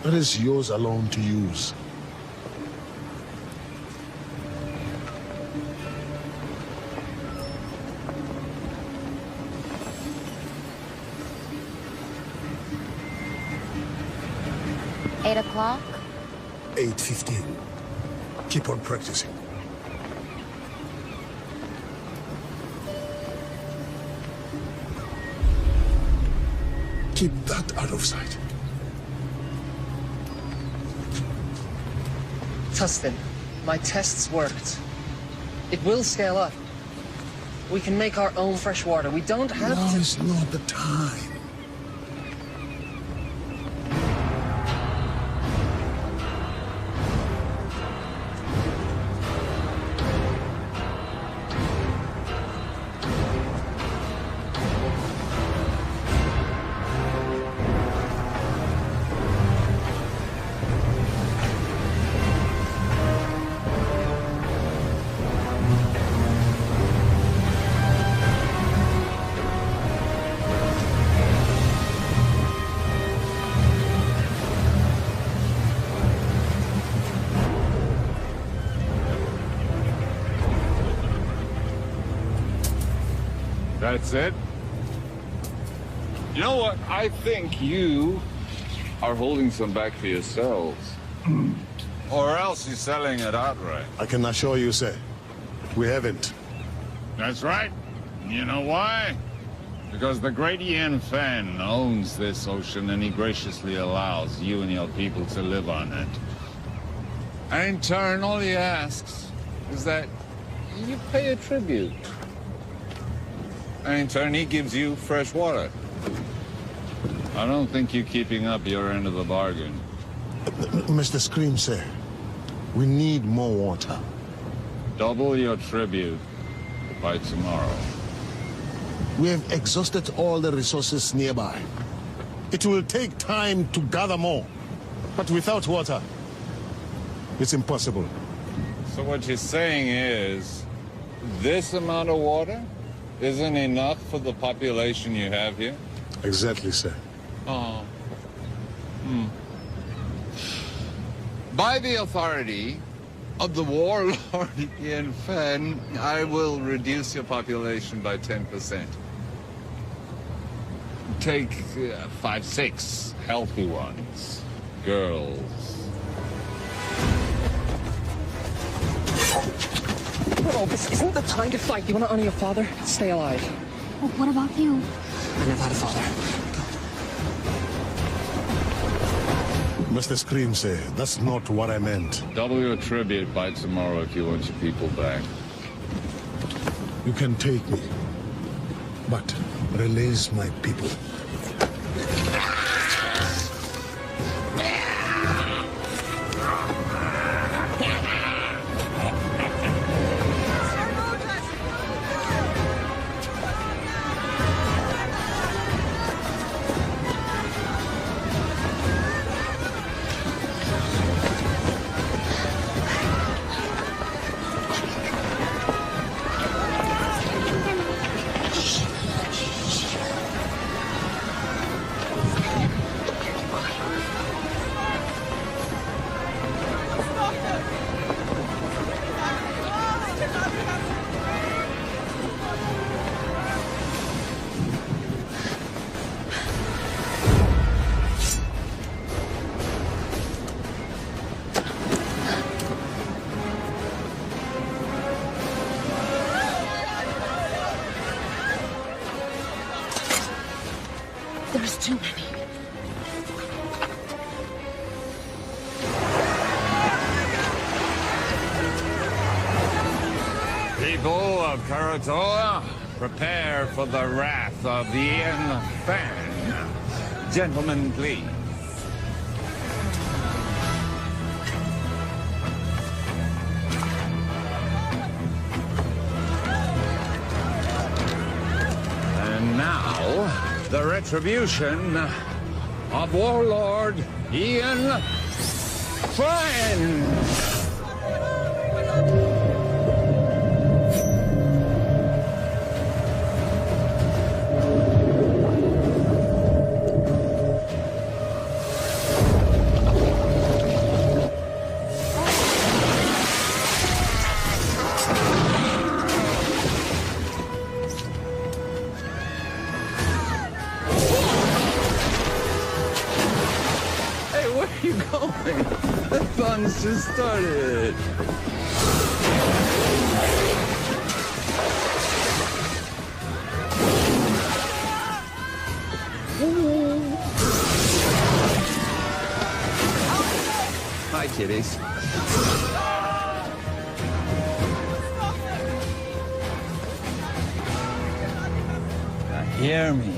It is yours alone to use. Eight o'clock? 8:15. Keep on practicing. Keep that out of sight. Tustin, my tests worked. It will scale up. We can make our own fresh water. We don't have Now to... is not the time. That's it? You know what? I think you are holding some back for yourselves. Or else you're selling it outright. I can assure you, sir, we haven't. That's right. You know why? Because the great Ian Fan owns this ocean and he graciously allows you and your people to live on it. And in turn, all he asks is that you pay a tribute. And in turn, he gives you fresh water. I don't think you're keeping up your end of the bargain. Mr. Scream, sir, we need more water. Double your tribute by tomorrow. We have exhausted all the resources nearby. It will take time to gather more. But without water, it's impossible. So what you're saying is, this amount of water isn't enough for the population you have here? Exactly, sir. Oh. By the authority of the warlord Ian Fan, I will reduce your population by 10%. Take 5, 6 healthy ones. Girls. Bro, this isn't the time to fight. You want to honor your father? Stay alive. Well, what about you? I never had a father. Mr. Scream, sir, that's not what I meant. Double your tribute by tomorrow if you want your people back. You can take me, but release my people. There's too many. People of Karatoa, prepare for the wrath of Ian Fan. Gentlemen, please. And now, the retribution of Warlord Ian Fan. are you going? The fun's just started. Hi, kitties. Now hear me.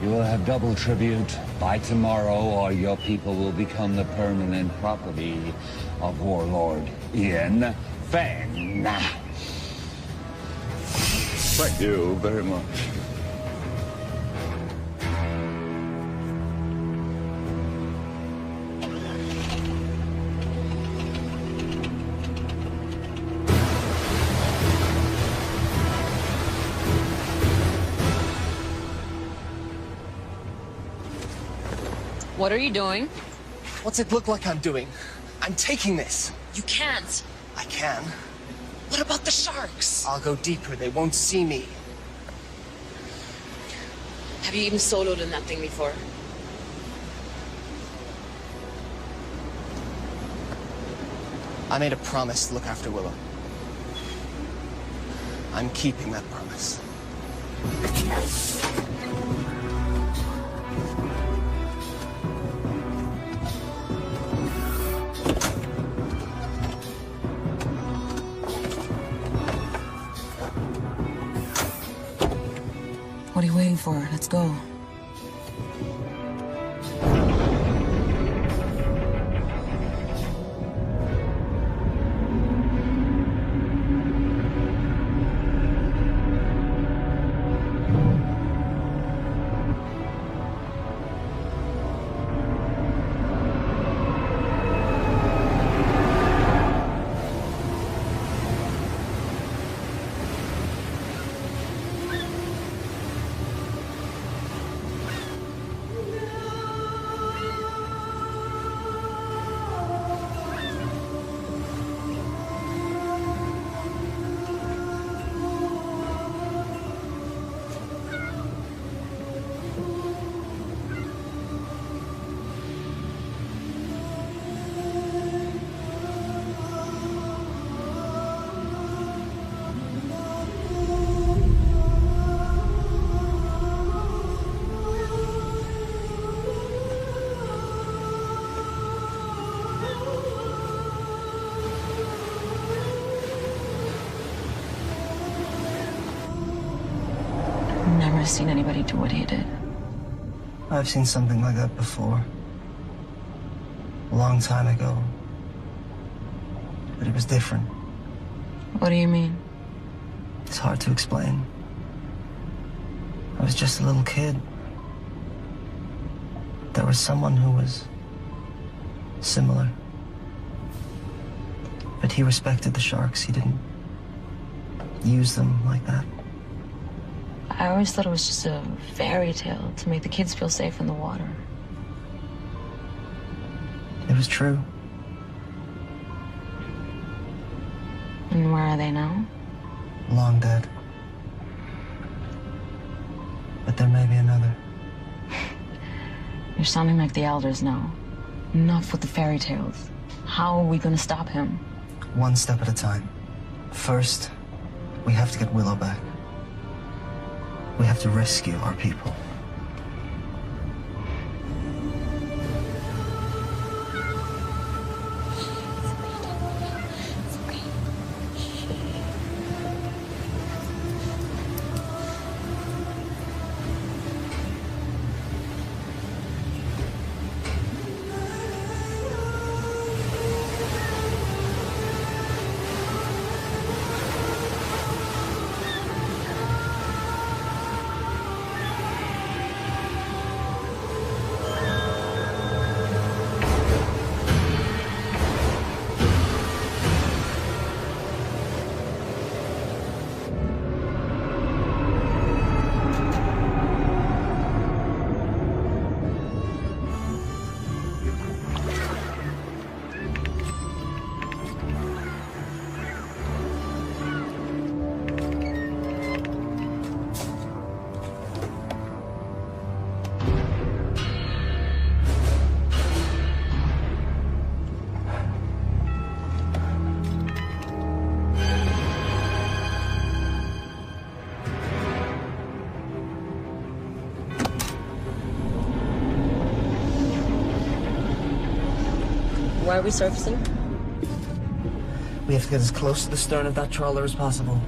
You will have double tribute by tomorrow, or your people will become the permanent property of Warlord Ian Fang. Thank you very much. What are you doing? What's it look like I'm doing? I'm taking this. You can't. I can. What about the sharks? I'll go deeper. They won't see me. Have you even soloed in that thing before? I made a promise to look after Willow. I'm keeping that promise. What are you waiting for? Let's go. Never seen anybody do what he did. I've seen something like that before. A long time ago. But it was different. What do you mean? It's hard to explain. I was just a little kid. There was someone who was similar. But he respected the sharks. He didn't use them like that. I always thought it was just a fairy tale to make the kids feel safe in the water. It was true. And where are they now? Long dead. But there may be another. You're sounding like the elders now. Enough with the fairy tales. How are we gonna stop him? One step at a time. First, we have to get Willow back. We have to rescue our people. Why are we surfacing? We have to get as close to the stern of that trawler as possible.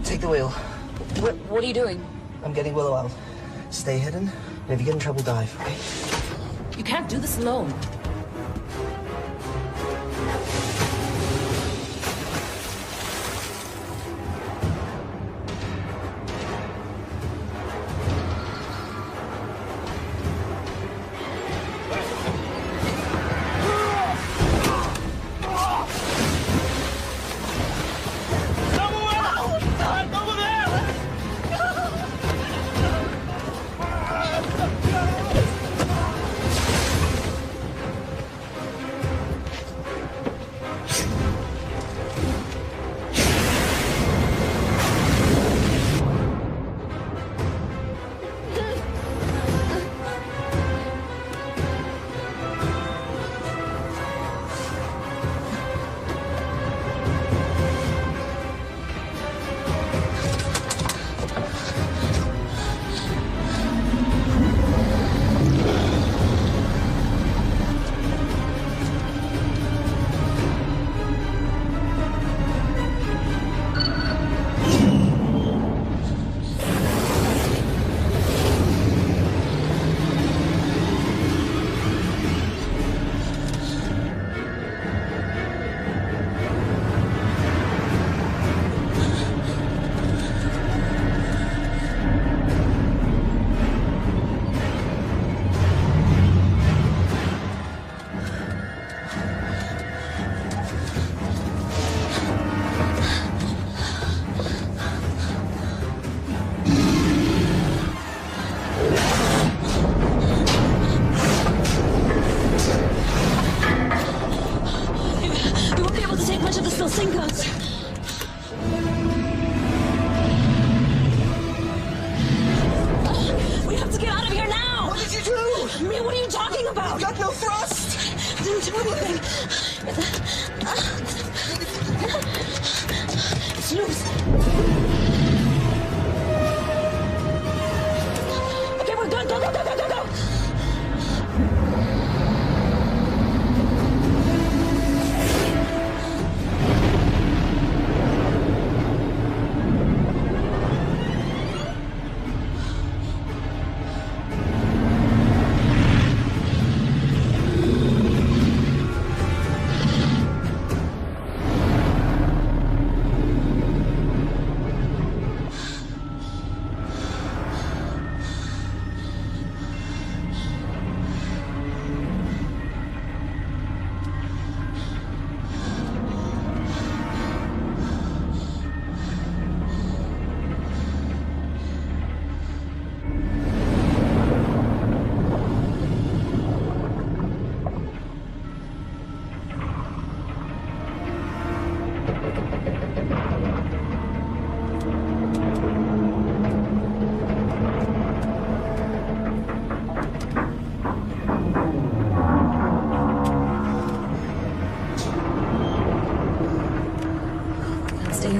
Take the wheel. What are you doing? I'm getting Willow out. Stay hidden, and if you get in trouble, dive, okay? You can't do this alone.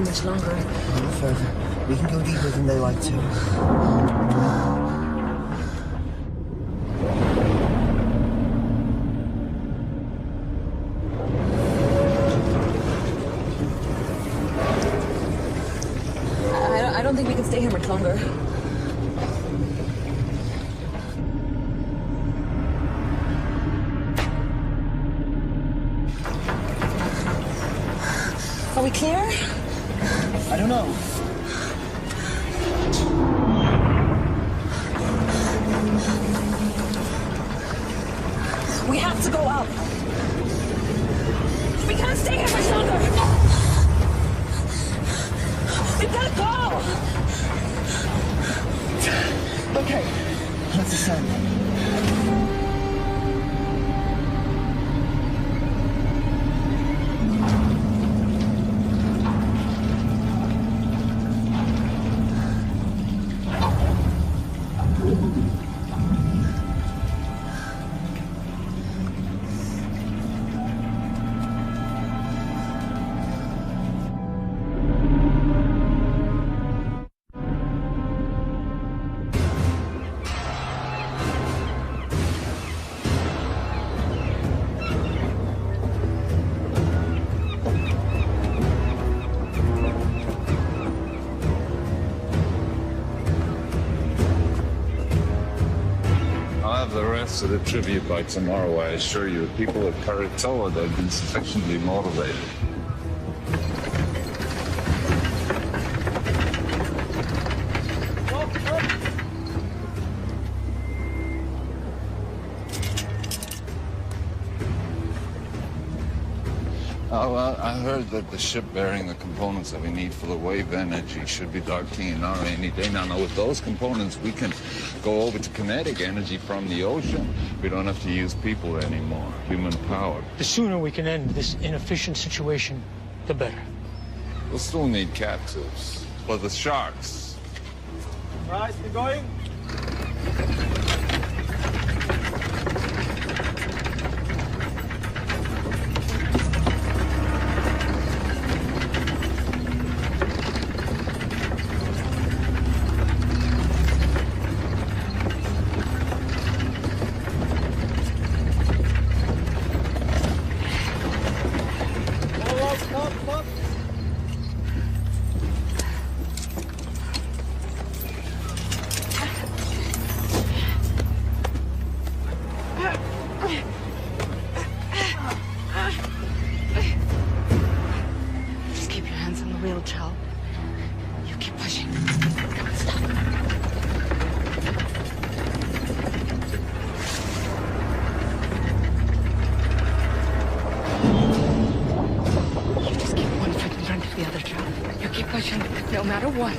Much longer. A little further. We can go deeper than they like to. I don't think we can stay here much longer. Are we clear? I don't know. We have to go up. We can't stay here much longer. We've got to go. Okay, let's ascend. have the rest of the tribute by tomorrow, I assure you. The people at Karatoa, they've been sufficiently motivated. Oh, well, I heard that the ship bearing the components that we need for the wave energy should be docking in our any day. Now, with those components, we can go over to kinetic energy from the ocean. We don't have to use people anymore, human power. The sooner we can end this inefficient situation, the better. We'll still need captives. But the sharks. Right, we're going. Just keep your hands on the wheel, Chal. You keep pushing. Stop. You just keep one foot in front of the other, Chal. You keep pushing, no matter what.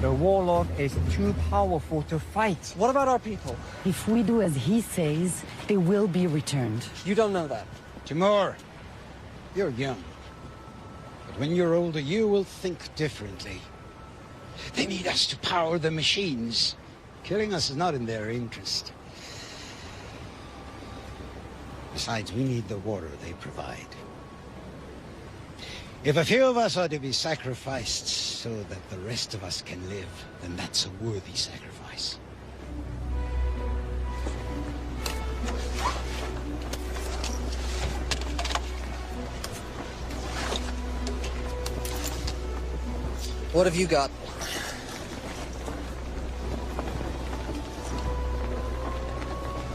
The warlock is too powerful to fight. What about our people? If we do as he says, they will be returned. You don't know that. Timur, you're young. But when you're older, you will think differently. They need us to power the machines. Killing us is not in their interest. Besides, we need the water they provide. If a few of us are to be sacrificed so that the rest of us can live, then that's a worthy sacrifice. What have you got?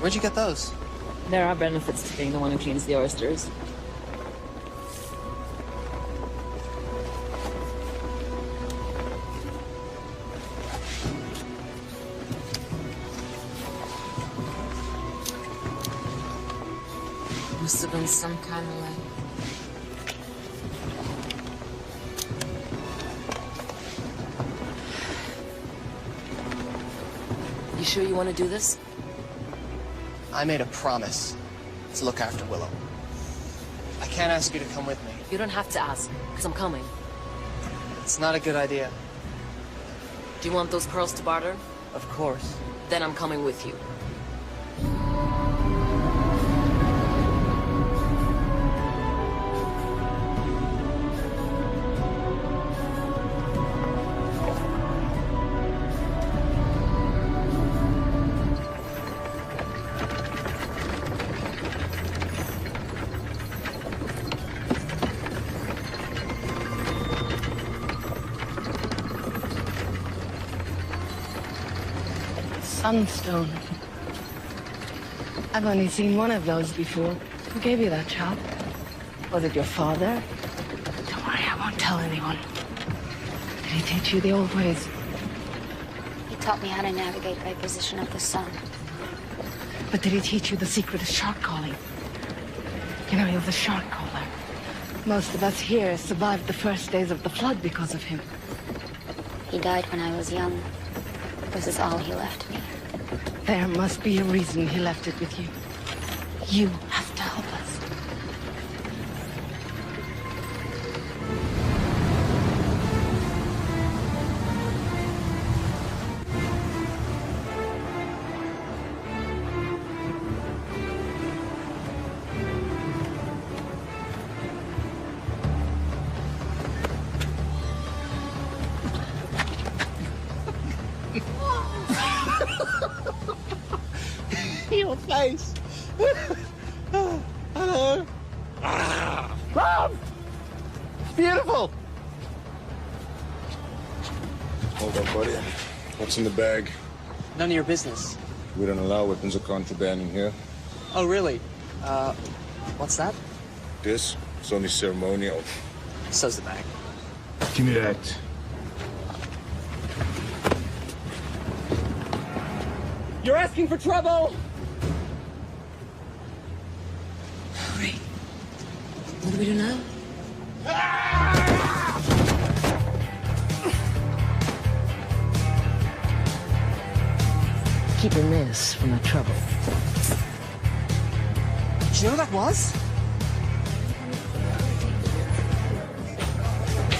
Where'd you get those? There are benefits to being the one who cleans the oysters. Must have been some kind of way. You sure you want to do this? I made a promise to look after Willow. I can't ask you to come with me. You don't have to ask, because I'm coming. It's not a good idea. Do you want those pearls to barter? Of course. Then I'm coming with you. Sunstone. I've only seen one of those before. Who gave you that, child? Was it your father? Don't worry, I won't tell anyone. Did he teach you the old ways? He taught me how to navigate by position of the sun. But did he teach you the secret of shark calling? You know, he was a shark caller. Most of us here survived the first days of the flood because of him. He died when I was young. This is all he left me. There must be a reason he left it with you. You have to help us. Your face. Hello. Mom! It's beautiful! Hold on, buddy. What's in the bag? None of your business. We don't allow weapons of contraband in here. Oh, really? What's that? This is only ceremonial. So's the bag. Give me that. You're asking for trouble! Great. What do we do now? Keeping this from the trouble. Do you know who that was?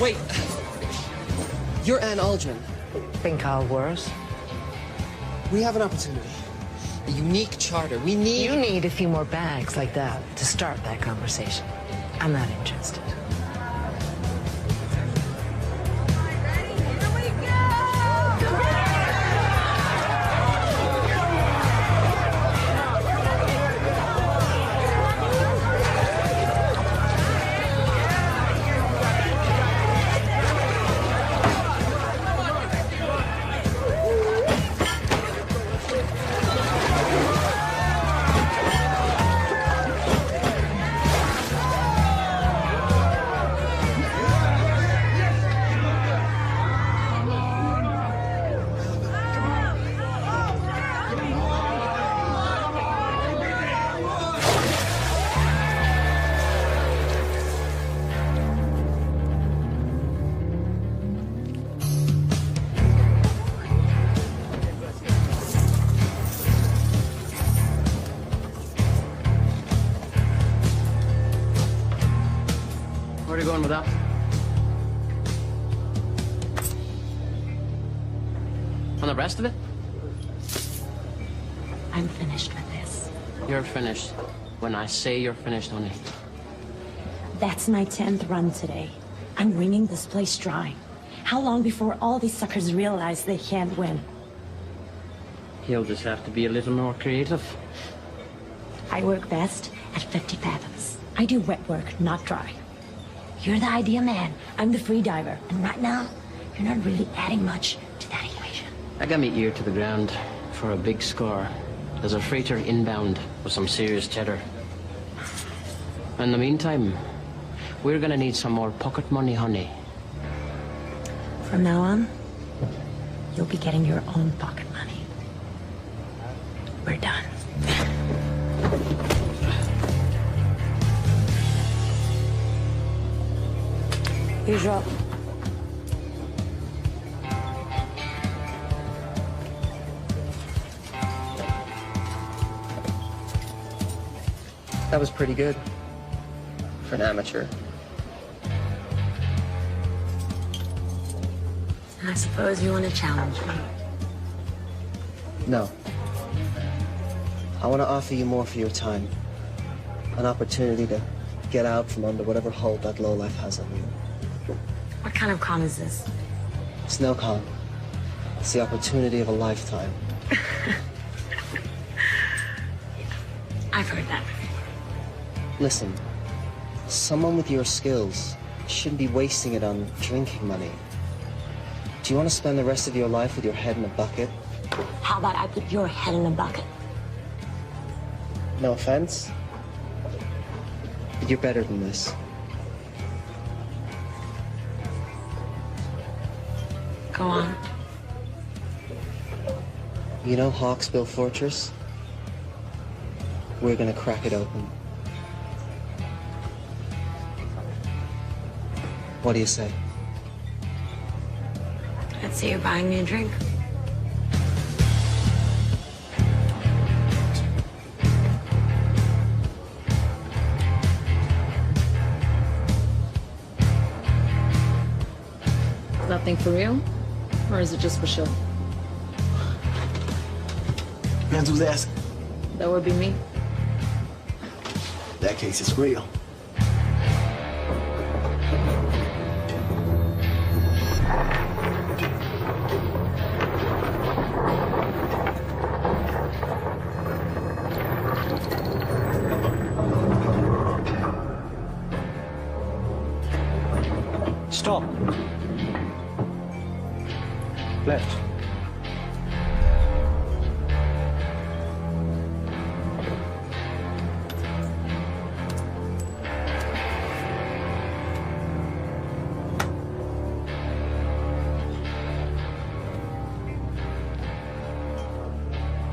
Wait. You're Anne Aldrin. Think how worse? We have an opportunity. A unique charter. We need... You need a few more bags like that to start that conversation. I'm not interested. Where are you going with that? And the rest of it? I'm finished with this. You're finished. When I say you're finished, honey. That's my 10th run today. I'm wringing this place dry. How long before all these suckers realize they can't win? You'll just have to be a little more creative. I work best at 50 fathoms. I do wet work, not dry. You're the idea man. I'm the free diver. And right now, you're not really adding much to that equation. I got me ear to the ground for a big score. There's a freighter inbound with some serious cheddar. In the meantime, we're gonna need some more pocket money, honey. From now on, you'll be getting your own pocket money. We're done. Here's your... That was pretty good. For an amateur. I suppose you want to challenge me. No. I want to offer you more for your time. An opportunity to get out from under whatever hold that lowlife has on you. What kind of con is this? It's no con. It's the opportunity of a lifetime. I've heard that. Listen, someone with your skills shouldn't be wasting it on drinking money. Do you want to spend the rest of your life with your head in a bucket? How about I put your head in a bucket? No offense, but you're better than this. Go on. You know Hawksbill Fortress? We're gonna crack it open. What do you say? I'd say you're buying me a drink. That thing for real? Or is it just for show? Depends who's asking. That would be me. In that case, it's real. Stop. Left.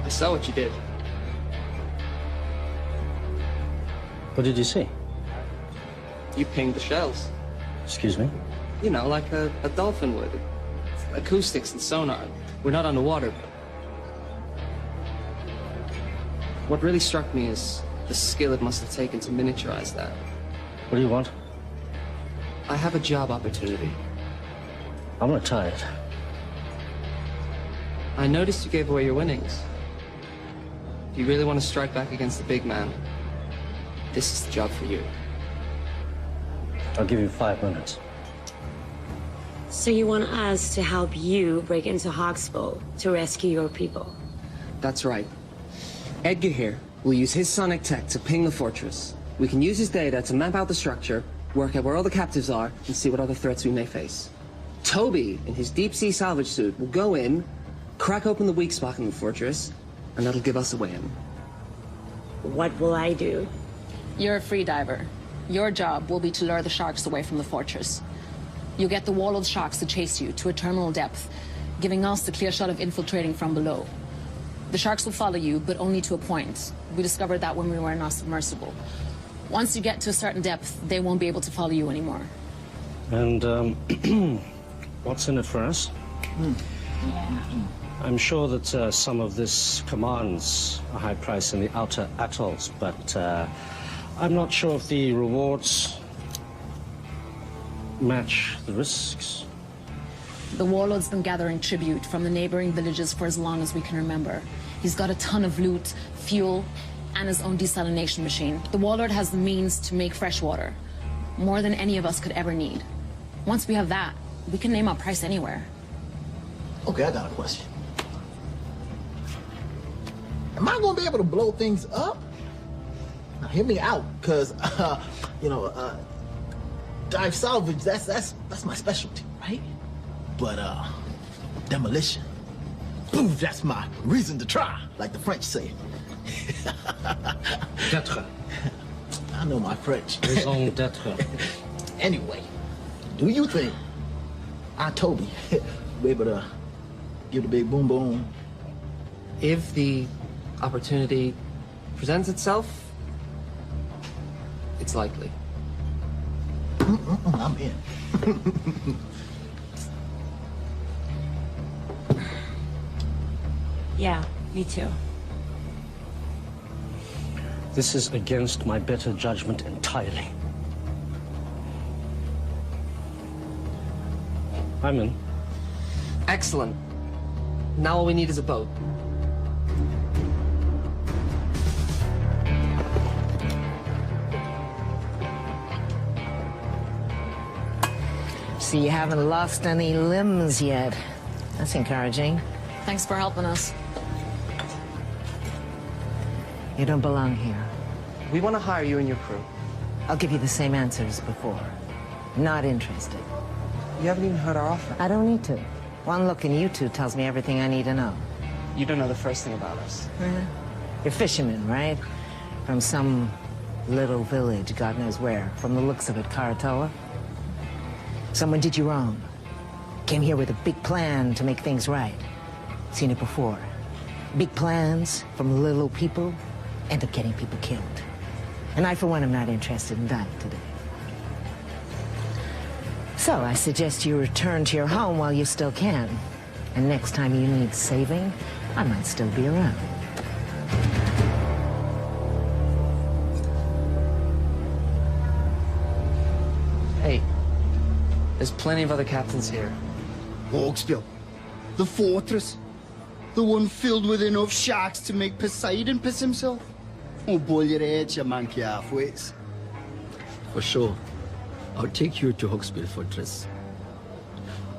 I saw what you did. What did you see? You pinged the shells. Excuse me? You know, like a dolphin would. Acoustics and sonar. We're not underwater. What really struck me is the skill it must have taken to miniaturize that. What do you want? I have a job opportunity. I'm retired. I noticed you gave away your winnings. If you really want to strike back against the big man, this is the job for you. I'll give you 5 minutes. So you want us to help you break into Hawksbow to rescue your people? That's right. Edgar here will use his sonic tech to ping the fortress. We can use his data to map out the structure, work out where all the captives are, and see what other threats we may face. Toby, in his deep-sea salvage suit, will go in, crack open the weak spot in the fortress, and that'll give us a way in. What will I do? You're a free diver. Your job will be to lure the sharks away from the fortress. You'll get the wallowed sharks to chase you to a terminal depth, giving us the clear shot of infiltrating from below. The sharks will follow you, but only to a point. We discovered that when we were in our submersible. Once you get to a certain depth, they won't be able to follow you anymore. And, what's in it for us? I'm sure that some of this commands a high price in the outer atolls, but I'm not sure if the rewards match the risks. The warlord's been gathering tribute from the neighboring villages for as long as we can remember. He's got a ton of loot, fuel, and his own desalination machine. The warlord has the means to make fresh water, more than any of us could ever need. Once we have that, we can name our price anywhere. Okay, I got a question. Am I gonna be able to blow things up? Now, hear me out, cause dive salvage, that's my specialty, right? But demolition, boom, that's my reason to try, like the French say. D'être. I know my French. Raison d'être. Anyway, do you think Toby be able to give the big boom boom? If the opportunity presents itself, it's likely. I'm in. Yeah, me too. This is against my better judgment entirely. I'm in. Excellent. Now all we need is a boat. So you haven't lost any limbs yet. That's encouraging. Thanks for helping us. You don't belong here. We want to hire you and your crew. I'll give you the same answer as before. Not interested. You haven't even heard our offer. I don't need to. One look in you two tells me everything I need to know. You don't know the first thing about us. You're fishermen, right? From some little village, God knows where. From the looks of it, Karatoa. Someone did you wrong. Came here with a big plan to make things right. Seen it before. Big plans from little people end up getting people killed. And I, for one, am not interested in dying today. So I suggest you return to your home while you still can. And next time you need saving, I might still be around. Hey, there's plenty of other captains here. Hawksbill, the fortress, the one filled with enough sharks to make Poseidon piss himself. Oh, boil your head, you monkey halfways. For sure. I'll take you to Hawksbill Fortress.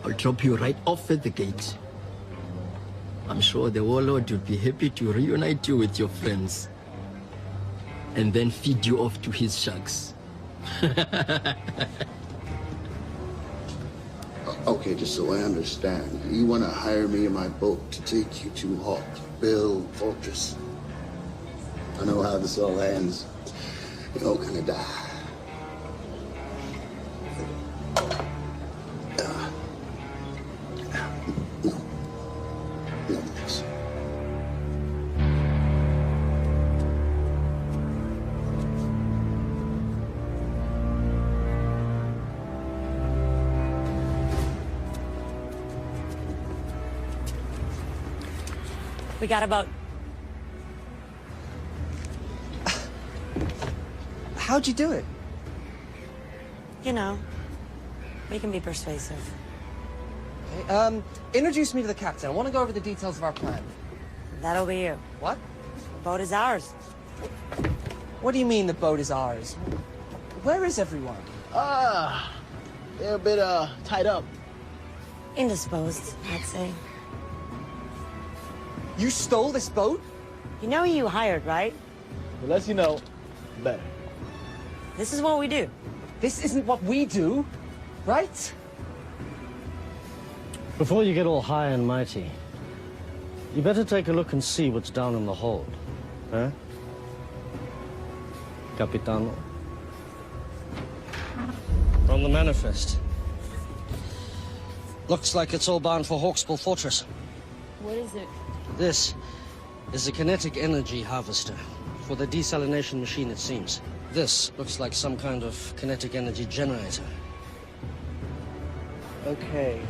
I'll drop you right off at the gate. I'm sure the warlord would be happy to reunite you with your friends. And then feed you off to his sharks. Okay, just so I understand, you want to hire me in my boat to take you to Hawksbill Fortress? I know how this all ends. You're all gonna die. No, thanks. We got a boat. How'd you do it? You know, we can be persuasive. Okay, introduce me to the captain. I want to go over the details of our plan. That'll be you. What? The boat is ours. What do you mean the boat is ours? Where is everyone? They're a bit, tied up. Indisposed, I'd say. You stole this boat? You know who you hired, right? The less you know, the better. This is what we do. This isn't what we do, right? Before you get all high and mighty, you better take a look and see what's down in the hold. Huh? Capitano? From the manifest. Looks like it's all bound for Hawksbill Fortress. What is it? This is a kinetic energy harvester for the desalination machine, it seems. This looks like some kind of kinetic energy generator. Okay.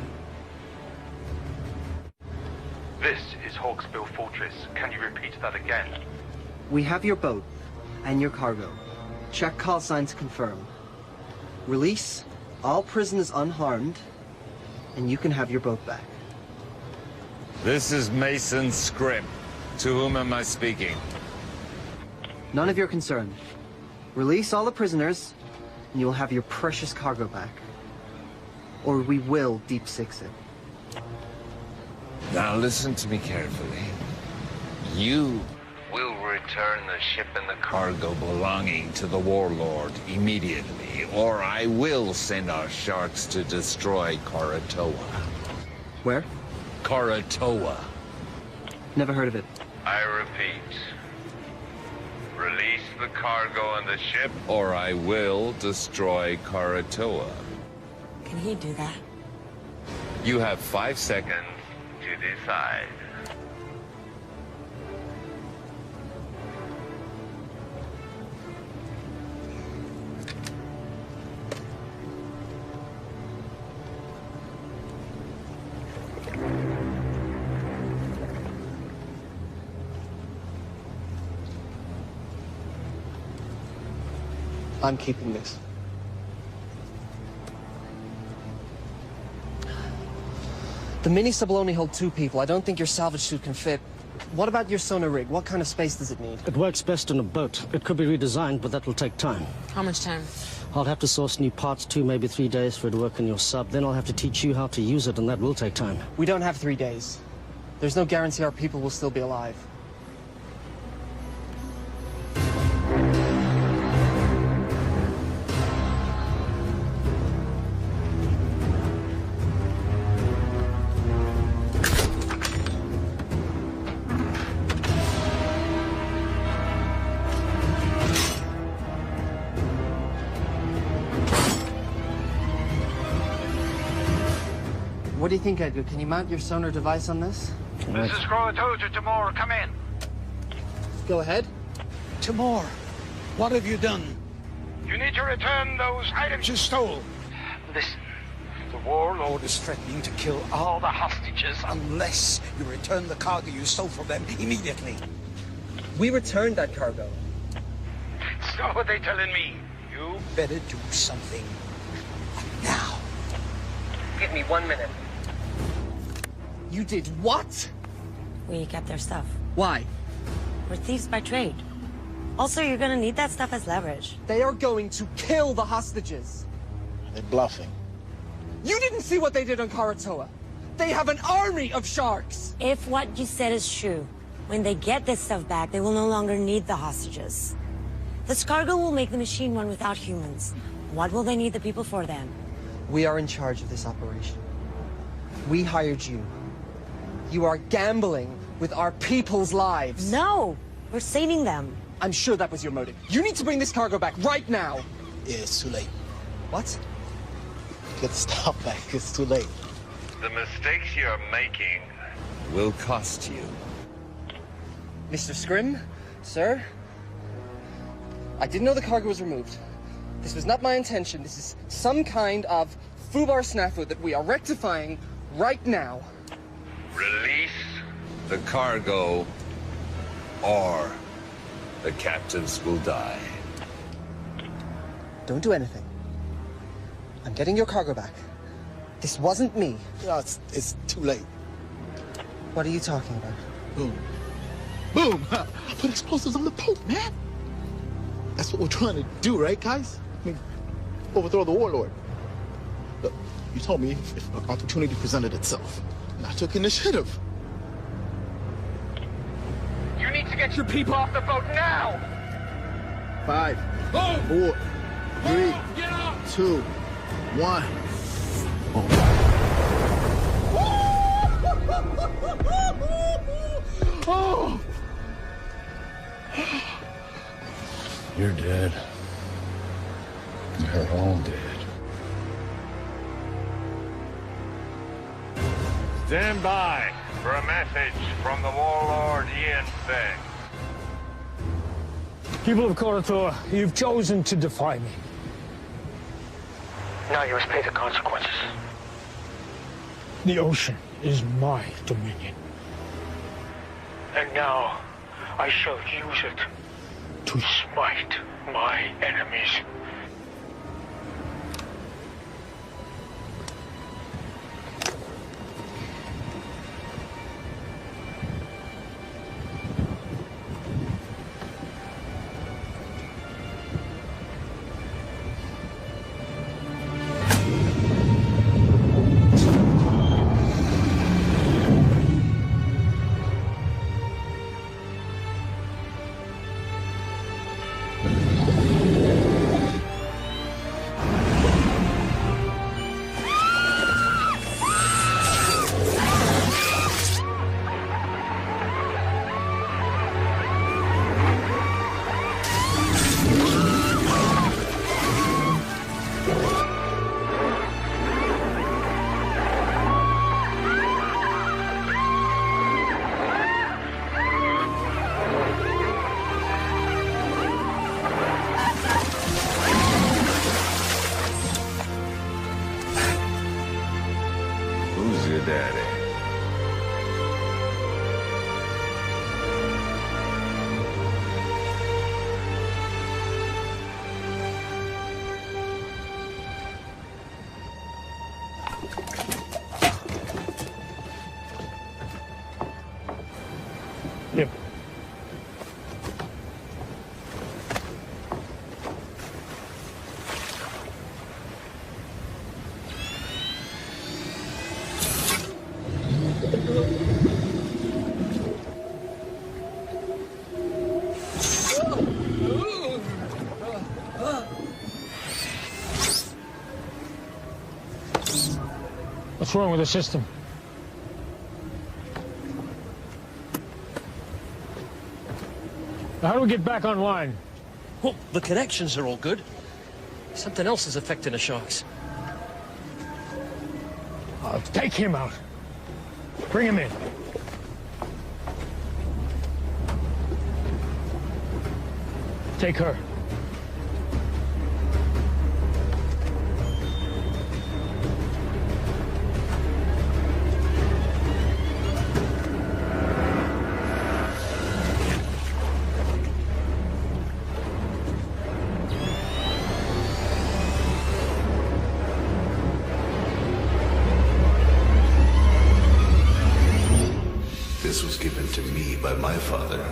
This is Hawksbill Fortress. Can you repeat that again? We have your boat and your cargo. Check call signs confirmed. Release all prisoners unharmed, and you can have your boat back. This is Mason Scribb. To whom am I speaking? None of your concern. Release all the prisoners, and you will have your precious cargo back. Or we will deep six it. Now listen to me carefully. You will return the ship and the cargo belonging to the warlord immediately, or I will send our sharks to destroy Karatoa. Where? Karatoa. Never heard of it. I repeat. Release the cargo and the ship, Or I will destroy Karatoa. Can he do that? You have 5 seconds to decide. I'm keeping this. The mini sub will only hold 2 people. I don't think your salvage suit can fit. What about your sonar rig? What kind of space does it need? It works best in a boat. It could be redesigned, but that will take time. How much time? I'll have to source new parts, 2, maybe 3 days for it to work in your sub. Then I'll have to teach you how to use it, and that will take time. We don't have 3 days. There's no guarantee our people will still be alive. What do you think, Edgar? Can you mount your sonar device on this? This is Karatoa to Timor. Come in. Go ahead. Timor, what have you done? You need to return those items you stole. Listen, the warlord is threatening to kill all the hostages unless you return the cargo you stole from them immediately. We returned that cargo. It's not what they're telling me. You better do something now. Give me 1 minute. You did what? We kept their stuff. Why? We're thieves by trade. Also, you're gonna need that stuff as leverage. They are going to kill the hostages. They're bluffing. You didn't see what they did on Karatoa. They have an army of sharks. If what you said is true, when they get this stuff back, they will no longer need the hostages. This cargo will make the machine run without humans. What will they need the people for then? We are in charge of this operation. We hired you. You are gambling with our people's lives. No, we're saving them. I'm sure that was your motive. You need to bring this cargo back right now. Yeah, it's too late. What? Get the stuff back. It's too late. The mistakes you're making will cost you. Mr. Scrim, sir, I didn't know the cargo was removed. This was not my intention. This is some kind of foobar snafu that we are rectifying right now. Release the cargo, or the captives will die. Don't do anything. I'm getting your cargo back. This wasn't me. No, it's too late. What are you talking about? Boom. Boom! I put explosives on the boat, man. That's what we're trying to do, right, guys? I mean, overthrow the warlord. Look, you told me if an opportunity presented itself, and I took initiative. You need to get your people off the boat now! 5, 4, 3, 2, 1. Oh! You're dead. They're all dead. Stand by for a message from the warlord Ian Feng. People of Korator, you've chosen to defy me. Now you must pay the consequences. The ocean is my dominion. And now, I shall use it to smite my enemies. Who's your daddy? Yep. What's wrong with the system? How do we get back online? Well, the connections are all good. Something else is affecting the sharks. Take him out. Bring him in. Take her. This was given to me by my father.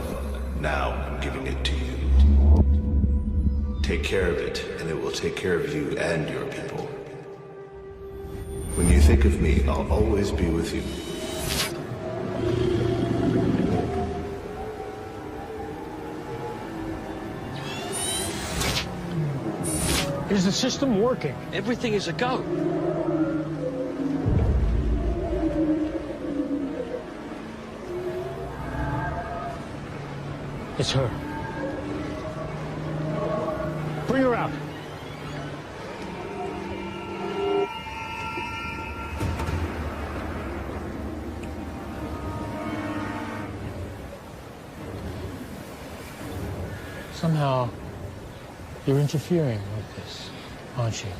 Now I'm giving it to you. Take care of it, and it will take care of you and your people. When you think of me, I'll always be with you. Is the system working? Everything is a go. It's her. Bring her out. Somehow, you're interfering with this, aren't you?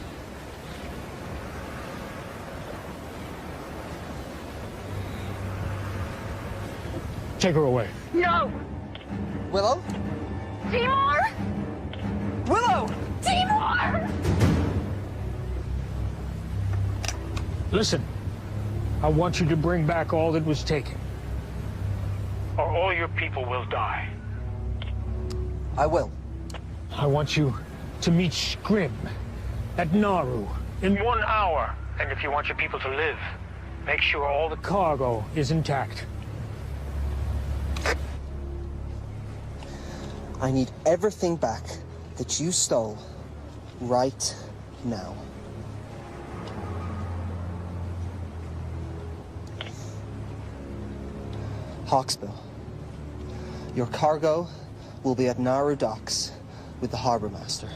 Take her away. No! Willow? Timur! Willow! Timur! Listen, I want you to bring back all that was taken. Or all your people will die. I will. I want you to meet Scrim at Nauru. In 1 hour. And if you want your people to live, make sure all the Cargo is intact. I need everything back that you stole right now. Hawksbill, your cargo will be at Nauru docks with the harbor master.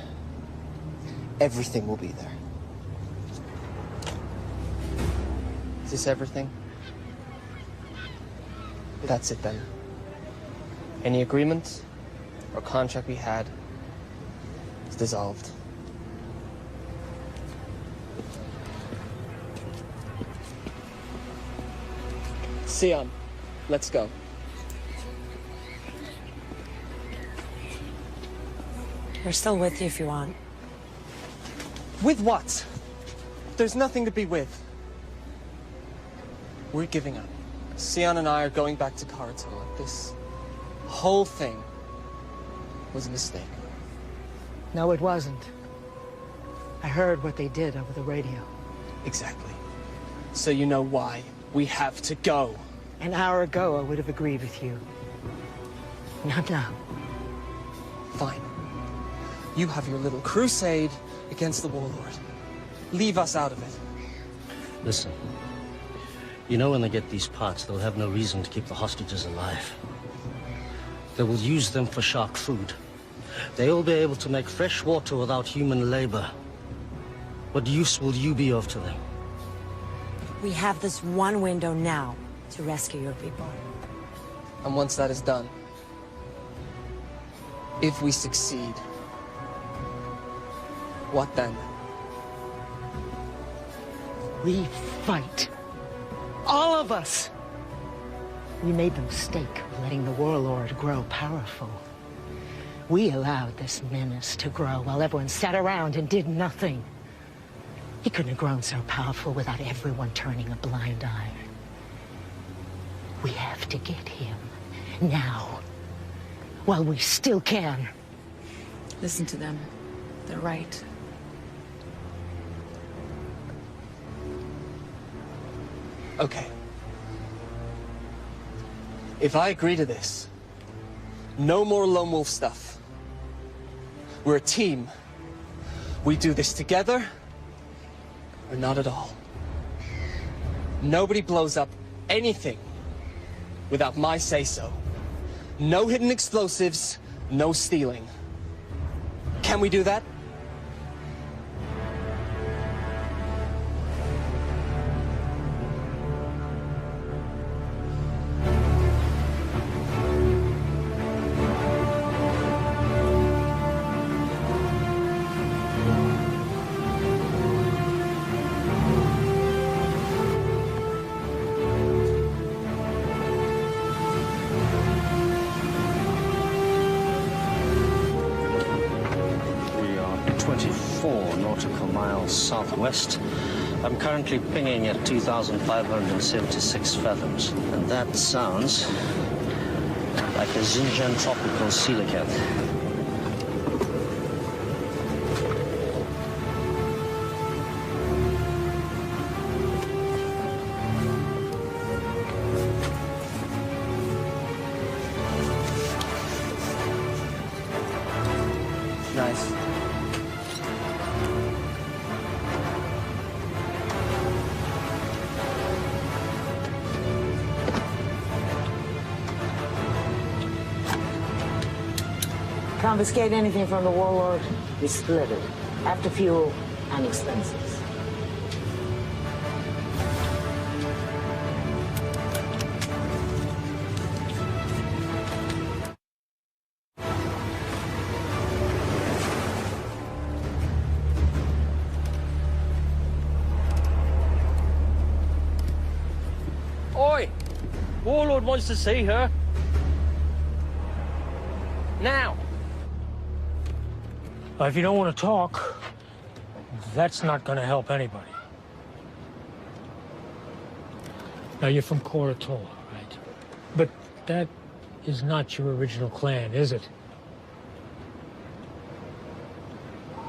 Everything will be there. Is this everything? That's it then. Any agreement or contract we had is dissolved. Sion, let's go. We're still with you if you want. With what? There's nothing to be with. We're giving up. Sion and I are going back to Karatoa. This whole thing was a mistake. No, it wasn't. I heard what they did over the radio. Exactly. So you know why we have to go. An hour ago, I would have agreed with you. Not now. Fine. You have your little crusade against the warlord. Leave us out of it. Listen, you know when they get these parts, they'll have no reason to keep the hostages alive. They will use them for shark food. They'll be able to make fresh water without human labor. What use will you be of to them? We have this one window now to rescue your people. And once that is done, if we succeed, what then? We fight. All of us. We made the mistake of letting the warlord grow powerful. We allowed this menace to grow while everyone sat around and did nothing. He couldn't have grown so powerful without everyone turning a blind eye. We have to get him now, while we still can. Listen to them. They're right. Okay. If I agree to this, no more lone wolf stuff. We're a team. We do this together, or not at all. Nobody blows up anything without my say-so. No hidden explosives, no stealing. Can we do that? Southwest. I'm currently pinging at 2,576 fathoms, and that sounds like a Xinjiang tropical coelacanth. Nice. Confiscate anything from the warlord, we split it. After fuel and expenses. Oi! Warlord wants to see her. Now. If you don't want to talk, that's not going to help anybody. Now, you're from Koratola, right? But that is not your original clan, is it?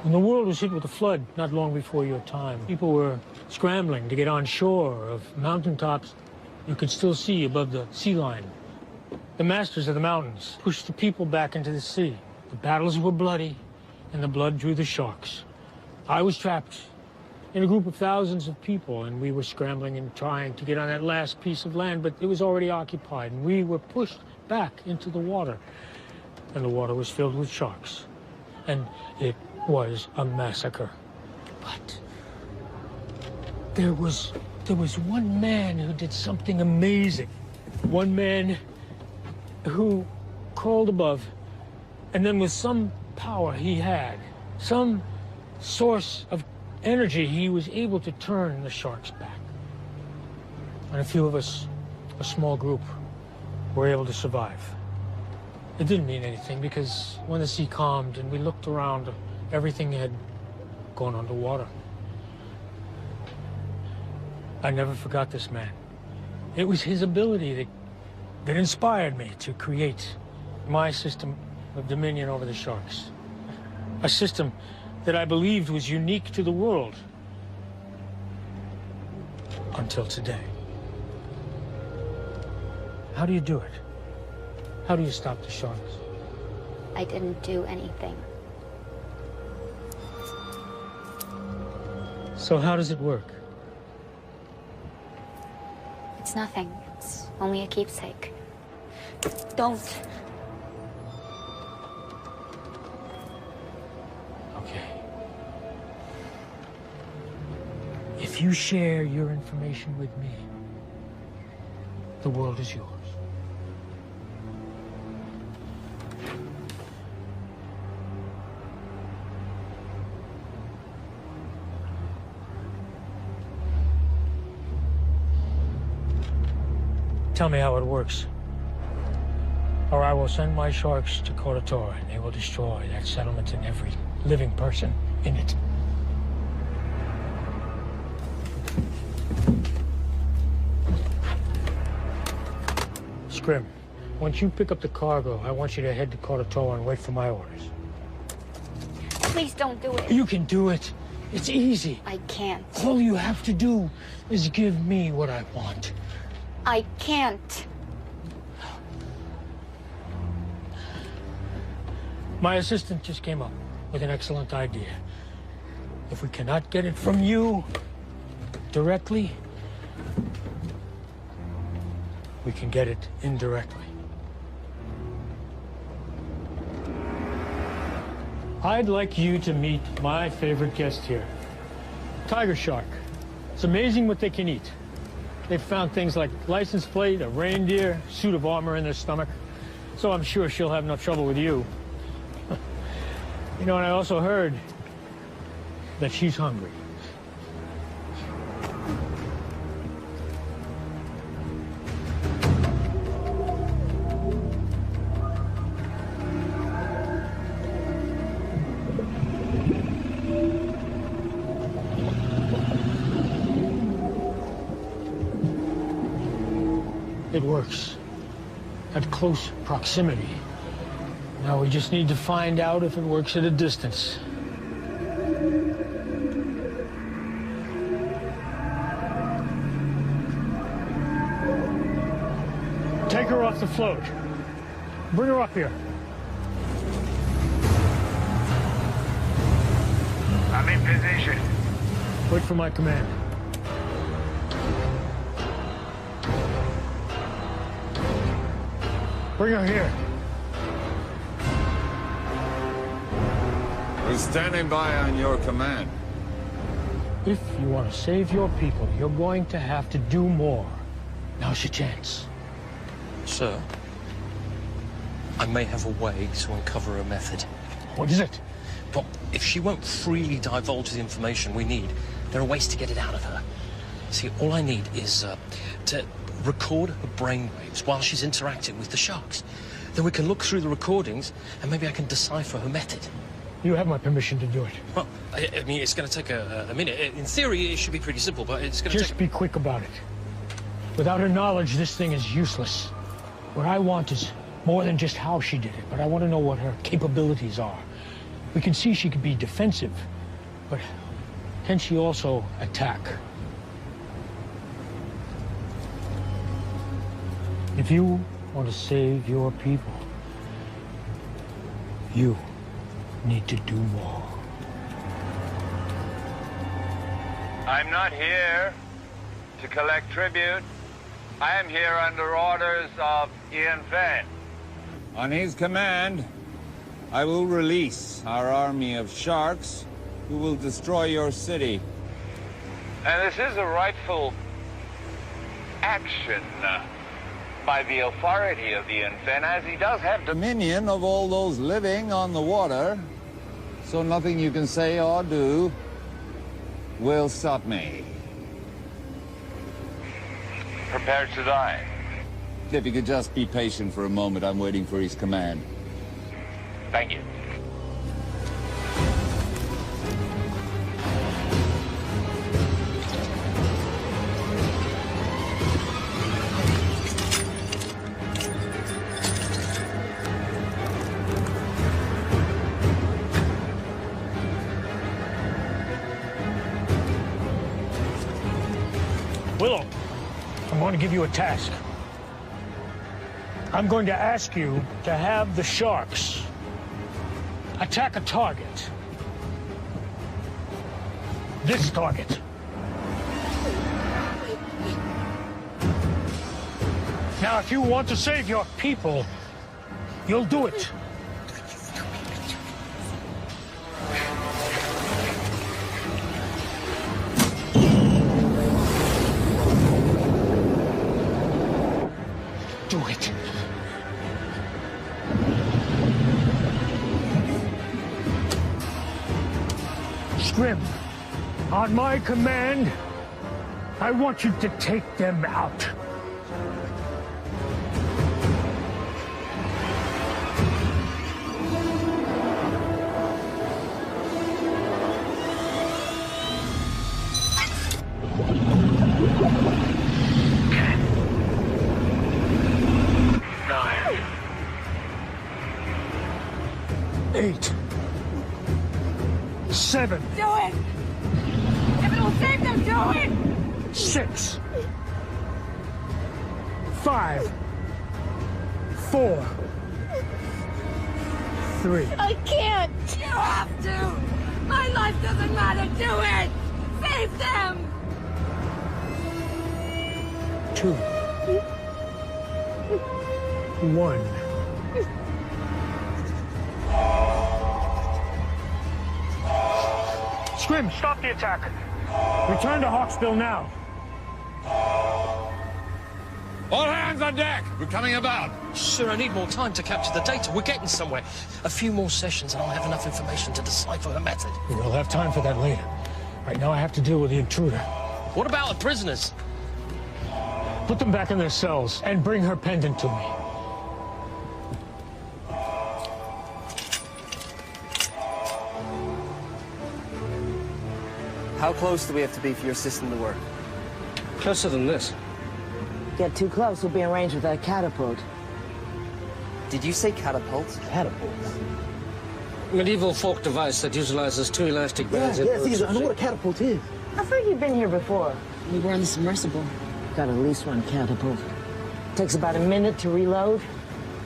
When the world was hit with a flood not long before your time, people were scrambling to get on shore of mountaintops you could still see above the sea line. The masters of the mountains pushed the people back into the sea. The battles were bloody, and the blood drew the sharks. I was trapped in a group of thousands of people, and we were scrambling and trying to get on that last piece of land, but it was already occupied, and we were pushed back into the water. And the water was filled with sharks. And it was a massacre. But there was one man who did something amazing. One man who crawled above, and then with some power he had, some source of energy, he was able to turn the sharks back. And a few of us, a small group, were able to survive. It didn't mean anything because when the sea calmed and we looked around, everything had gone underwater. I never forgot this man. It was his ability that inspired me to create my system of dominion over the sharks. A system that I believed was unique to the world. Until today. How do you do it? How do you stop the sharks? I didn't do anything. So how does it work? It's nothing. It's only a keepsake. Don't. Okay. If you share your information with me, the world is yours. Tell me how it works, or I will send my sharks to Koratola, and they will destroy that settlement and every living person in it. Scrim, once you pick up the cargo, I want you to head to Koratola and wait for my orders. Please don't do it. You can do it. It's easy. I can't. All you have to do is give me what I want. I can't. My assistant just came up with an excellent idea. If we cannot get it from you directly, we can get it indirectly. I'd like you to meet my favorite guest here, tiger shark. It's amazing what they can eat. They've found things like license plate, a reindeer, suit of armor in their stomach. So I'm sure she'll have no trouble with you. You know, and I also heard that she's hungry. It works at close proximity. Now we just need to find out if it works at a distance. Take her off the float. Bring her up here. I'm in position. Wait for my command. Bring her here. We're standing by on your command. If you want to save your people, you're going to have to do more. Now's your chance. Sir, I may have a way to uncover her method. What is it? Well, if she won't freely divulge the information we need, there are ways to get it out of her. See, all I need is to record her brainwaves while she's interacting with the sharks. Then we can look through the recordings, and maybe I can decipher her method. You have my permission to do it. Well, I mean, it's going to take a minute. In theory, it should be pretty simple, but it's going to take... Just be quick about it. Without her knowledge, this thing is useless. What I want is more than just how she did it, but I want to know what her capabilities are. We can see she can be defensive, but can she also attack? If you want to save your people, you need to do more. I'm not here to collect tribute. I am here under orders of Ian Fenn. On his command, I will release our army of sharks who will destroy your city. And this is a rightful action by the authority of Ian Fenn, as he does have Dominion of all those living on the water, so nothing you can say or do will stop me. prepared to die. If you could just be patient for a moment, I'm waiting for his command. Thank you. Willow, I'm going to give you a task. I'm going to ask you to have the sharks attack a target. This target. Now, if you want to save your people, you'll do it. Do it. Scrim, on my command, I want you to take them out. Eight. 7. Do it! If it will save them, do it! 6. 5. 4. 3. I can't! You have to! My life doesn't matter! Do it! Save them! 2. 1. Scrim, stop the attack. Return to Hawksbill now. All hands on deck! We're coming about. Sir, I need more time to capture the data. We're getting somewhere. A few more sessions and I'll have enough information to decipher her method. We'll have time for that later. Right now I have to deal with the intruder. What about the prisoners? Put them back in their cells and bring her pendant to me. How close do we have to be for your system to work? Closer than this. Get too close, we'll be in range with that catapult. Did you say catapult? Catapult? Medieval fork device that utilizes two elastic bands. I know what a catapult is. I've heard you've been here before. We were in the submersible. Got at least one catapult. Takes about a minute to reload.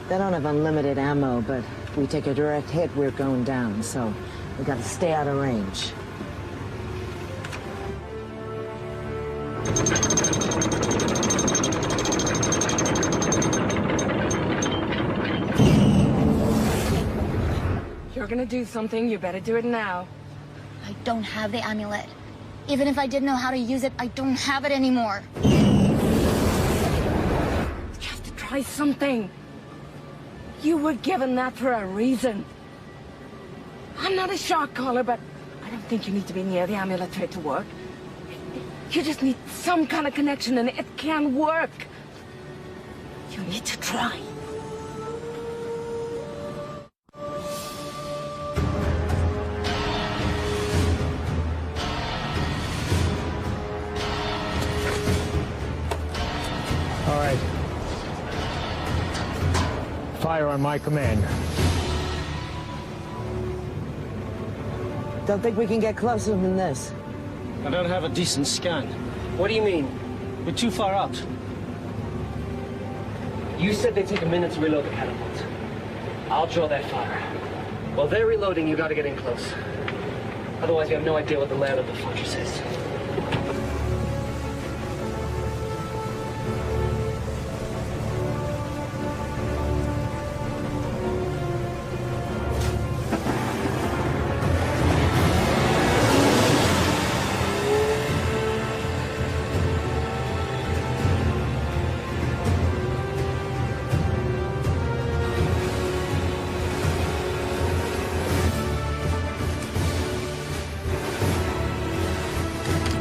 They don't have unlimited ammo, but if we take a direct hit, we're going down, so we gotta stay out of range. You're gonna do something, you better do it now. I don't have the amulet. Even if I did know how to use it, I don't have it anymore. You have to try something. You were given that for a reason. I'm not a shock caller, but I don't think you need to be near the amulet for it to work. You just need some kind of connection, and it can work. You need to try. All right. Fire on my command. Don't think we can get closer than this. I don't have a decent scan. What do you mean? We're too far out. You said they take a minute to reload the catapult. I'll draw their fire. While they're reloading, you gotta get in close. Otherwise, we have no idea what the layout of the fortress is.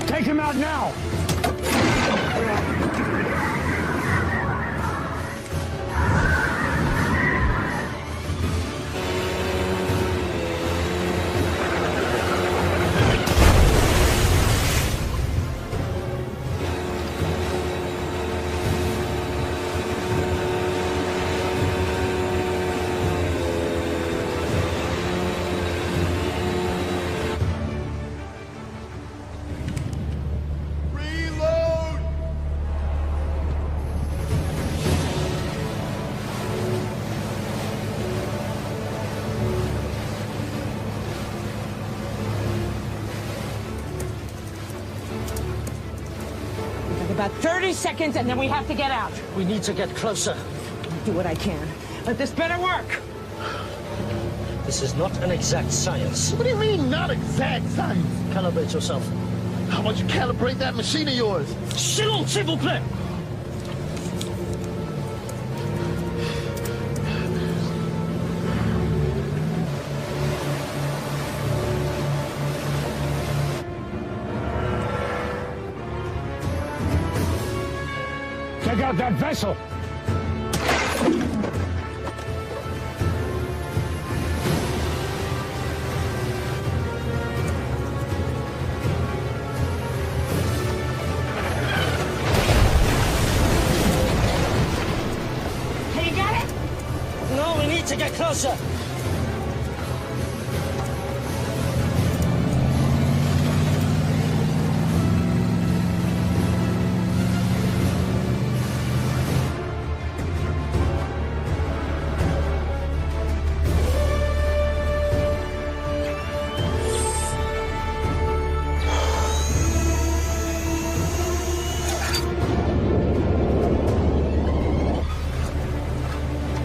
Take him out now! About 30 seconds, and then we have to get out. We need to get closer. I'll do what I can, but this better work. This is not an exact science. What do you mean, not exact science? Calibrate yourself. How about you calibrate that machine of yours? Silence, s'il vous plaît! Take out that vessel! Hey, you got it? No, we need to get closer.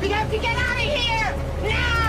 We have to get out of here! Now!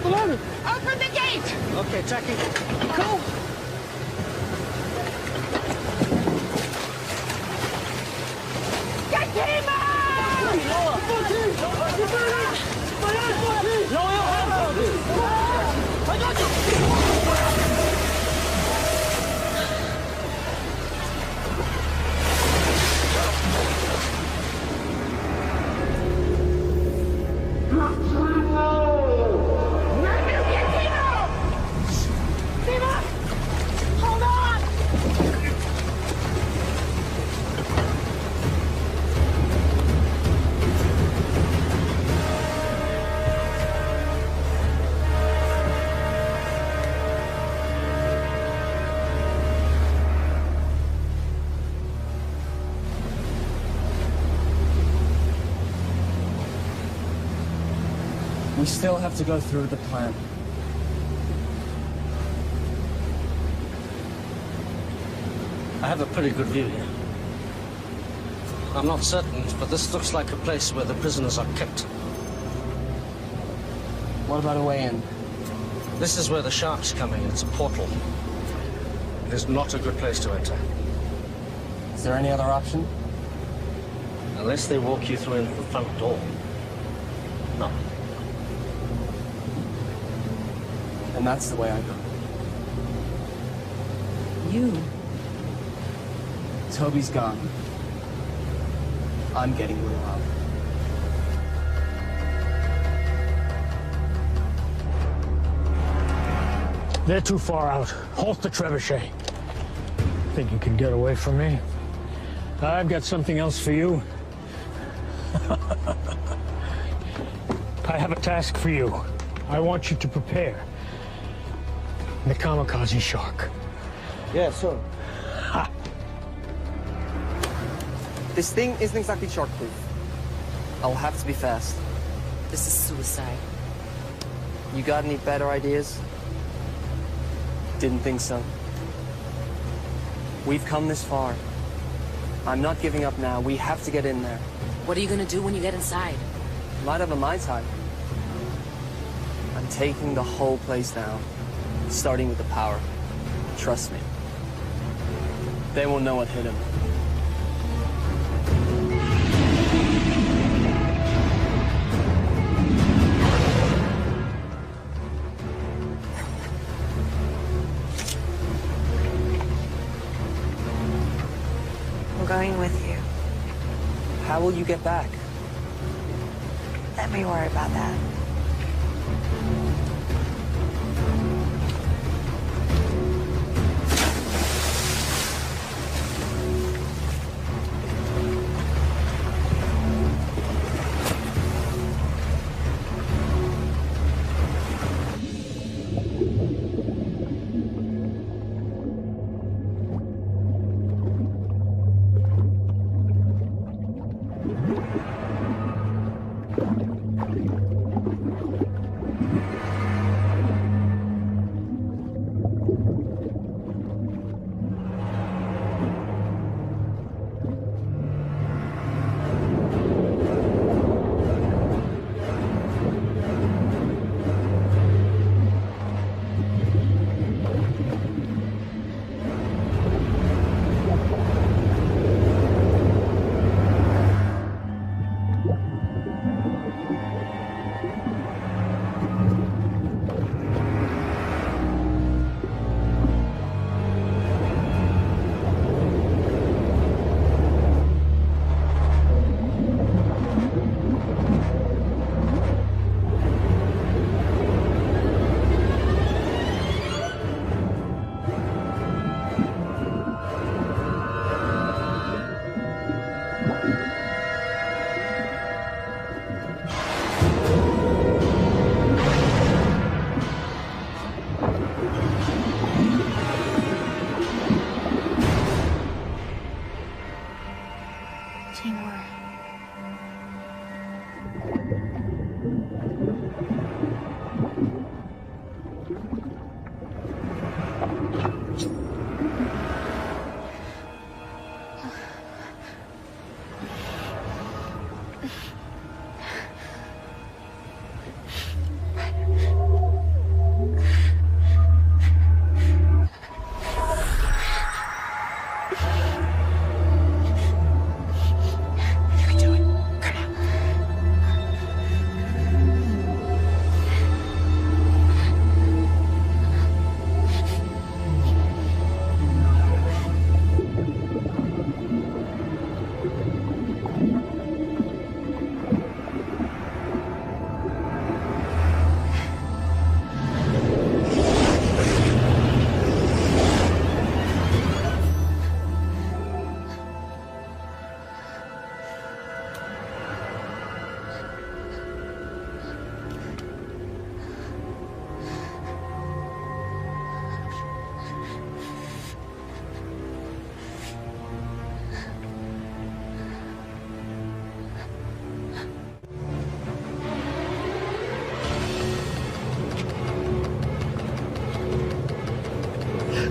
the ladder. Open the gate! Okay, Jackie. Go! Get him Hold on! We still have to go through the plan. I have a pretty good view here. I'm not certain, but this looks like a place where the prisoners are kept. What about a way in? This is where the shark's coming. It's a portal. It is not a good place to enter. Is there any other option? Unless they walk you through into the front door. No. And that's the way I go. You? Toby's gone. I'm getting Will out. They're too far out. Halt the trebuchet. Think you can get away from me? I've got something else for you. I have a task for you. I want you to prepare the kamikaze shark. Yeah, sure. Ha! This thing isn't exactly shark-proof. I'll have to be fast. This is suicide. You got any better ideas? Didn't think so. We've come this far. I'm not giving up now. We have to get in there. What are you gonna do when you get inside? Might have a Mai Tai. I'm taking the whole place down, starting with the power. Trust me. They won't know what hit him. I'm going with you. How will you get back? Let me worry about that.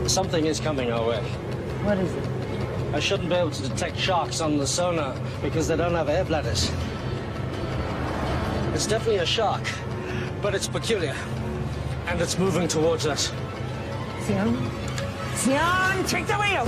Something is coming our way. What is it? I shouldn't be able to detect sharks on the sonar because they don't have air bladders. It's definitely a shark, but it's peculiar. And it's moving towards us. Sion? Sion, take the wheel!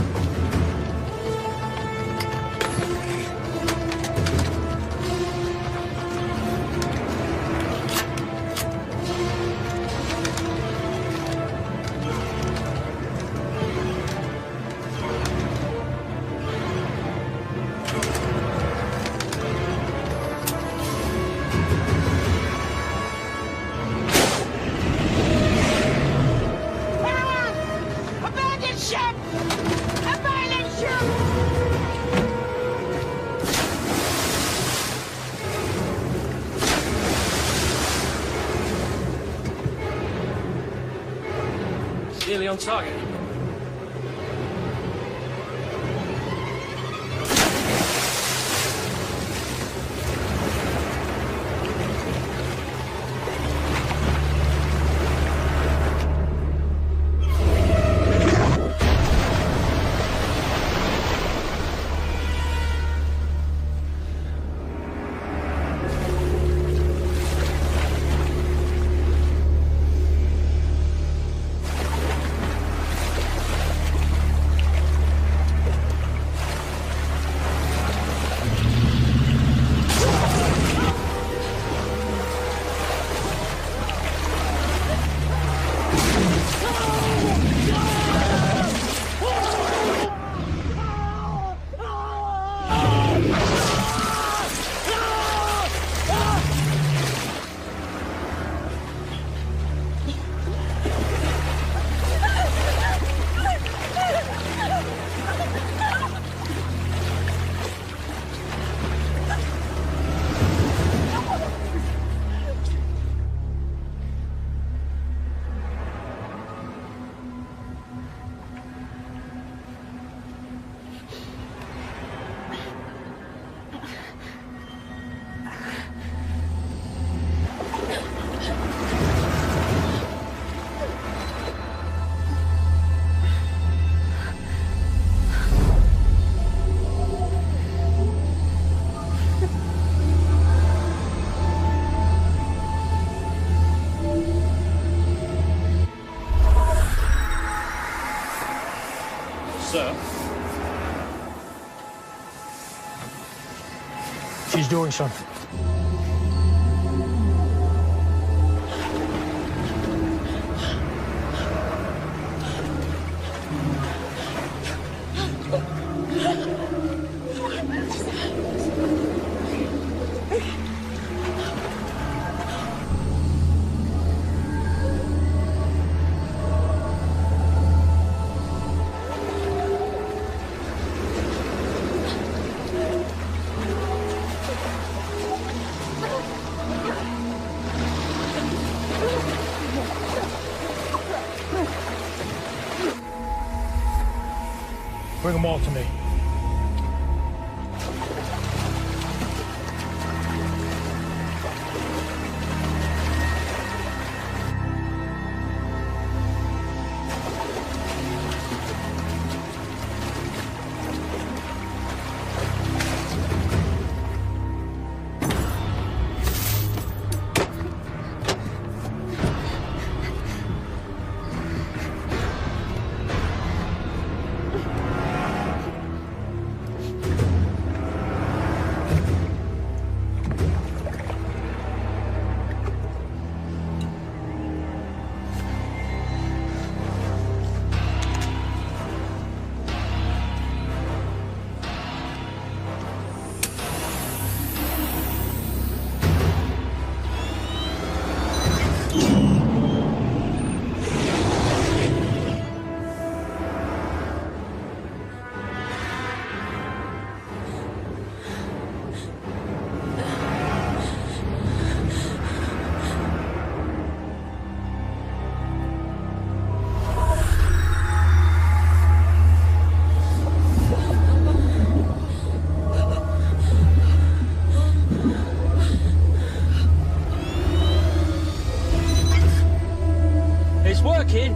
Nearly on target. Sir? She's doing something. Bring them all to me. It's working.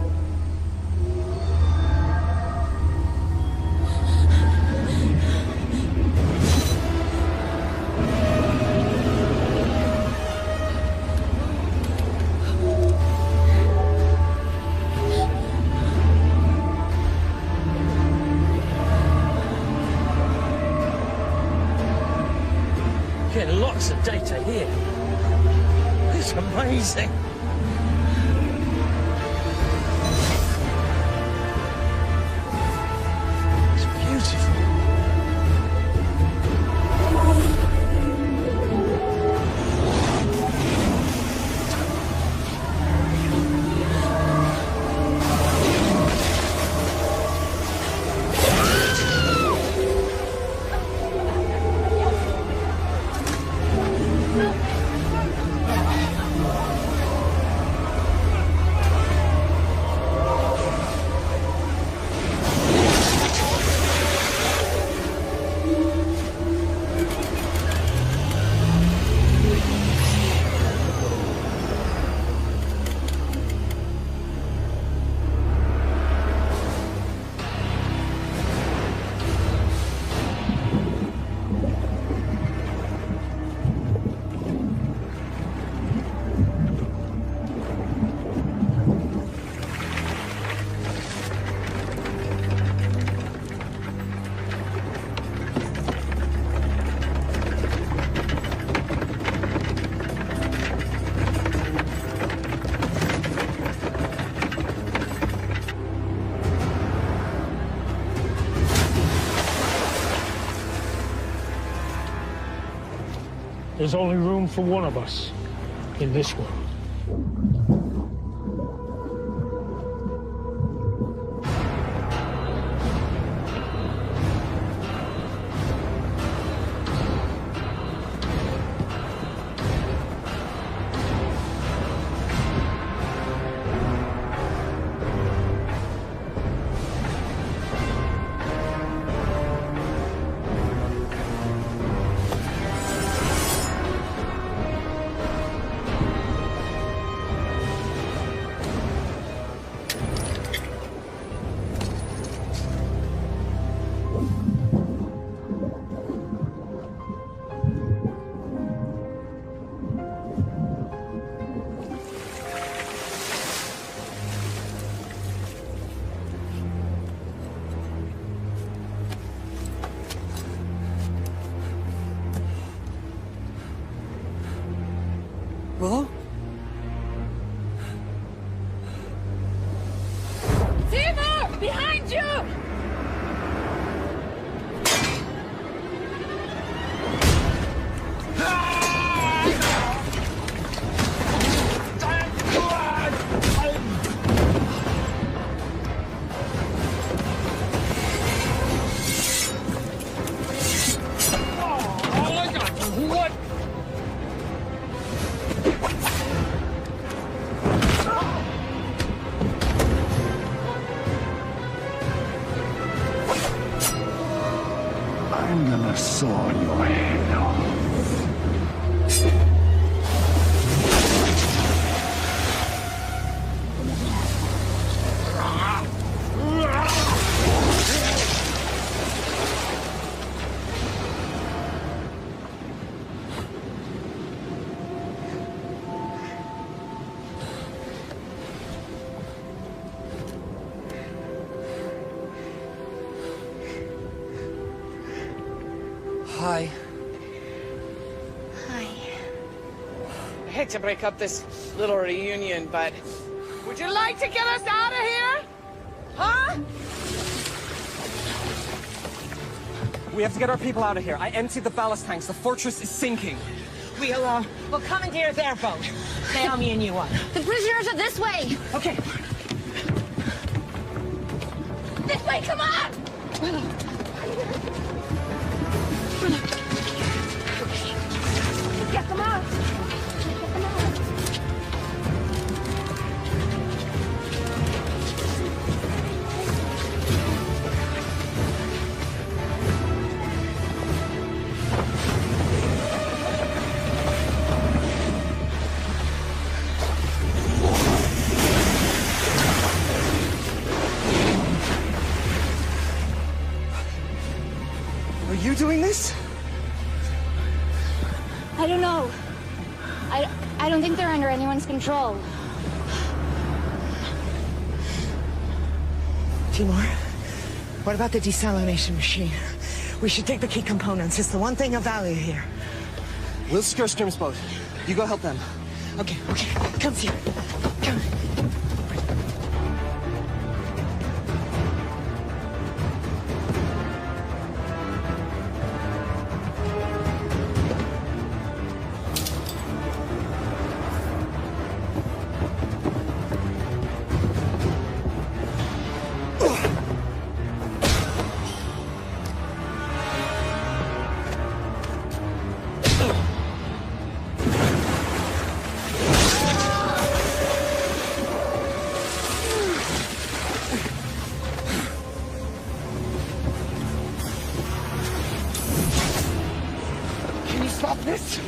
data here. It's amazing. It's beautiful. There's only room for one of us in this world. Willow? Timur! Behind you! I'm gonna saw your head off. Hi. Hi. I hate to break up this little reunion, but would you like to get us out of here? Huh? We have to get our people out of here. I emptied the ballast tanks. The fortress is sinking. We'll commandeer their boat. Naomi and you up. The prisoners are this way! Okay. This way, come on! Get them out! Get them out! Are you doing this? I don't know. I don't think they're under anyone's control. Timur, what about the desalination machine? We should take the key components. It's the one thing of value here. We'll secure Scrim's boat. You go help them. Okay. Come here. Come.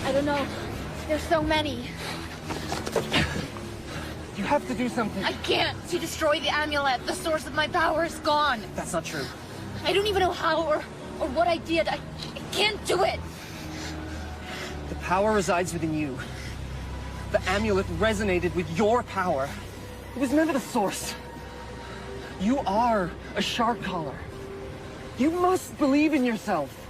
I don't know. There's so many. You have to do something. I can't. She destroyed the amulet. The source of my power is gone. That's not true. I don't even know how or what I did. I can't do it. The power resides within you. The amulet resonated with your power. It was never the source. You are a shark caller. You must believe in yourself.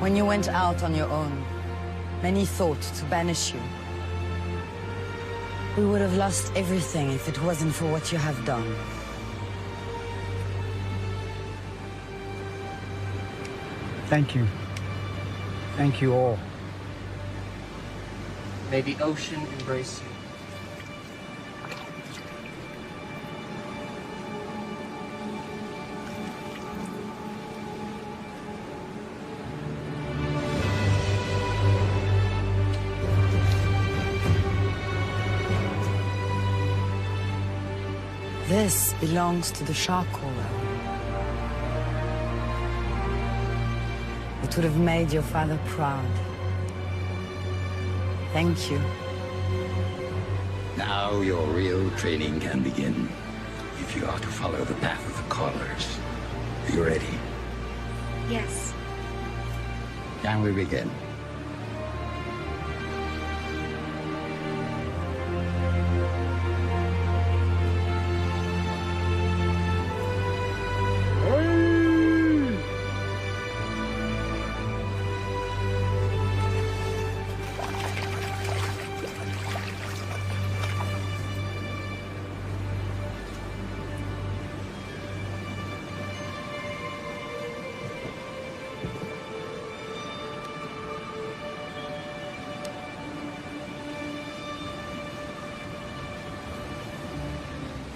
When you went out on your own, many thought to banish you. We would have lost everything if it wasn't for what you have done. Thank you. Thank you all. May the ocean embrace you. This belongs to the shark caller. It would have made your father proud. Thank you. Now your real training can begin. If you are to follow the path of the callers. Are you ready? Yes. Can we begin?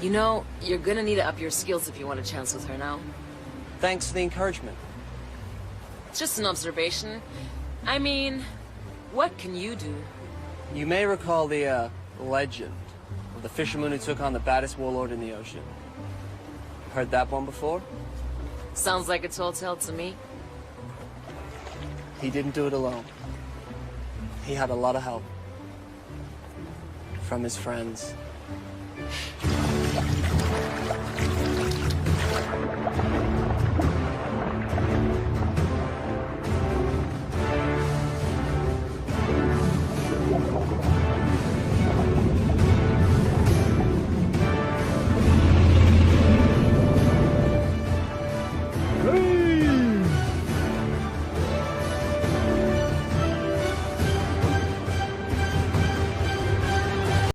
You know, you're gonna need to up your skills if you want a chance with her now. Thanks for the encouragement. It's just an observation. I mean, what can you do? You may recall the, legend of the fisherman who took on the baddest warlord in the ocean. Heard that one before? Sounds like a tall tale to me. He didn't do it alone. He had a lot of help. From his friends.